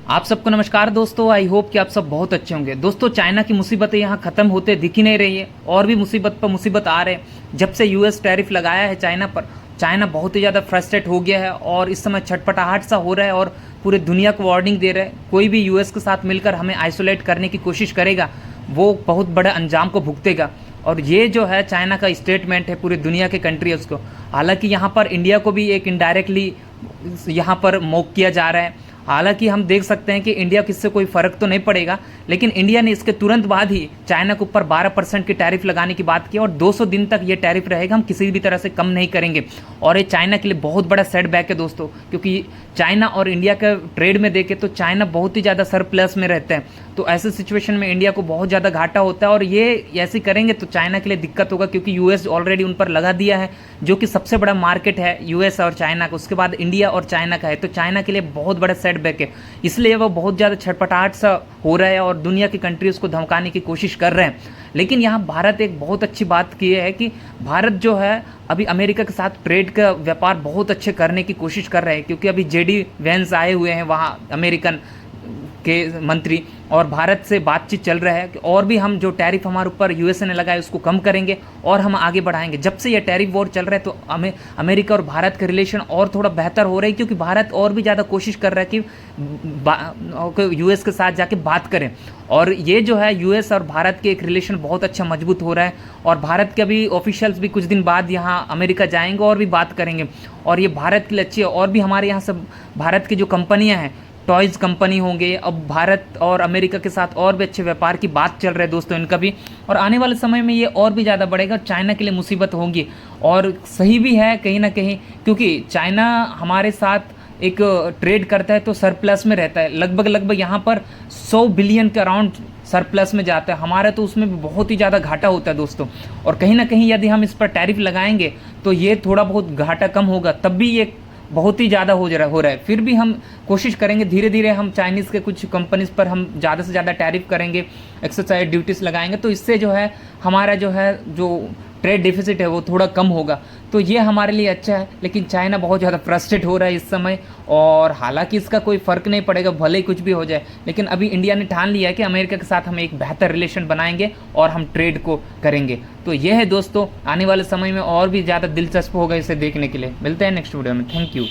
आप सबको नमस्कार दोस्तों। आई होप कि आप सब बहुत अच्छे होंगे। दोस्तों, चाइना की मुसीबतें यहाँ ख़त्म होते दिख ही नहीं रही है और भी मुसीबत पर मुसीबत आ रहे हैं। जब से यूएस टैरिफ लगाया है चाइना पर, चाइना बहुत ही ज़्यादा फ्रस्ट्रेट हो गया है और इस समय छटपटाहट सा हो रहा है और पूरे दुनिया को वार्निंग दे रहा है। कोई भी यूएस के साथ मिलकर हमें आइसोलेट करने की कोशिश करेगा वो बहुत बड़े अंजाम को भुगतेगा। और ये जो है चाइना का स्टेटमेंट है पूरी दुनिया के कंट्रीज़ को। हालांकि यहाँ पर इंडिया को भी एक इनडायरेक्टली यहाँ पर मोक किया जा रहा है। हालांकि हम देख सकते हैं कि इंडिया को इससे कोई फ़र्क तो नहीं पड़ेगा, लेकिन इंडिया ने इसके तुरंत बाद ही चाइना के ऊपर 12% की टैरिफ लगाने की बात की और 200 दिन तक ये टैरिफ रहेगा, हम किसी भी तरह से कम नहीं करेंगे। और ये चाइना के लिए बहुत बड़ा सेटबैक है दोस्तों, क्योंकि चाइना और इंडिया का ट्रेड में देखें तो चाइना बहुत ही ज़्यादा सरप्लस में रहते हैं। तो ऐसे सिचुएशन में इंडिया को बहुत ज़्यादा घाटा होता है और ये ऐसे करेंगे तो चाइना के लिए दिक्कत होगा, क्योंकि यूएस ऑलरेडी उन पर लगा दिया है, जो कि सबसे बड़ा मार्केट है यूएस और चाइना का। उसके बाद इंडिया और चाइना का है, तो चाइना के लिए बहुत बड़ा सेटबैक है। इसलिए वो बहुत ज़्यादा छटपटाहट सा हो रहा है और दुनिया की कंट्रीज़ को धमकाने की कोशिश कर रहे हैं। लेकिन यहाँ भारत एक बहुत अच्छी बात की है कि भारत जो है अभी अमेरिका के साथ ट्रेड का व्यापार बहुत अच्छे करने की कोशिश कर रहे हैं, क्योंकि अभी जेडी वेंस आए हुए हैं वहाँ अमेरिकन के मंत्री, और भारत से बातचीत चल रहा है कि और भी हम जो टैरिफ हमारे ऊपर यूएसए ने लगाए उसको कम करेंगे और हम आगे बढ़ाएंगे। जब से ये टैरिफ वॉर चल रहा है तो अमेरिका और भारत के रिलेशन और थोड़ा बेहतर हो रहे हैं, क्योंकि भारत और भी ज़्यादा कोशिश कर रहा है कि यूएस के साथ जाके बात करें। और ये जो है यूएस और भारत के एक रिलेशन बहुत अच्छा मजबूत हो रहा है और भारत के भी ऑफिशियल्स भी कुछ दिन बाद यहाँ अमेरिका जाएंगे और भी बात करेंगे। और ये भारत के लिए अच्छी है। और भी हमारे यहाँ सब भारत की जो कंपनियाँ हैं, टॉयज़ कंपनी होंगे, अब भारत और अमेरिका के साथ और भी अच्छे व्यापार की बात चल रही है दोस्तों इनका भी। और आने वाले समय में ये और भी ज़्यादा बढ़ेगा, चाइना के लिए मुसीबत होगी। और सही भी है कहीं ना कहीं, क्योंकि चाइना हमारे साथ एक ट्रेड करता है तो सरप्लस में रहता है। लगभग यहाँ पर 100 बिलियन के अराउंड सरप्लस में जाता है हमारा, तो उसमें भी बहुत ही ज़्यादा घाटा होता है दोस्तों। और कहीं ना कहीं यदि हम इस पर टैरिफ लगाएंगे तो ये थोड़ा बहुत घाटा कम होगा, तब भी ये बहुत ही ज़्यादा हो रहा है। फिर भी हम कोशिश करेंगे, धीरे धीरे हम चाइनीज़ के कुछ कंपनीज़ पर हम ज़्यादा से ज़्यादा टैरिफ करेंगे, एक्साइज ड्यूटीज़ लगाएंगे, तो इससे जो है हमारा जो ट्रेड डिफिसिट है वो थोड़ा कम होगा। तो ये हमारे लिए अच्छा है। लेकिन चाइना बहुत ज़्यादा फ्रस्ट्रेट हो रहा है इस समय, और हालांकि इसका कोई फ़र्क नहीं पड़ेगा भले ही कुछ भी हो जाए। लेकिन अभी इंडिया ने ठान लिया है कि अमेरिका के साथ हम एक बेहतर रिलेशन बनाएंगे और हम ट्रेड को करेंगे। तो ये है दोस्तों, आने वाले समय में और भी ज़्यादा दिलचस्प होगा इसे देखने के लिए। मिलते हैं नेक्स्ट वीडियो में। Thank you.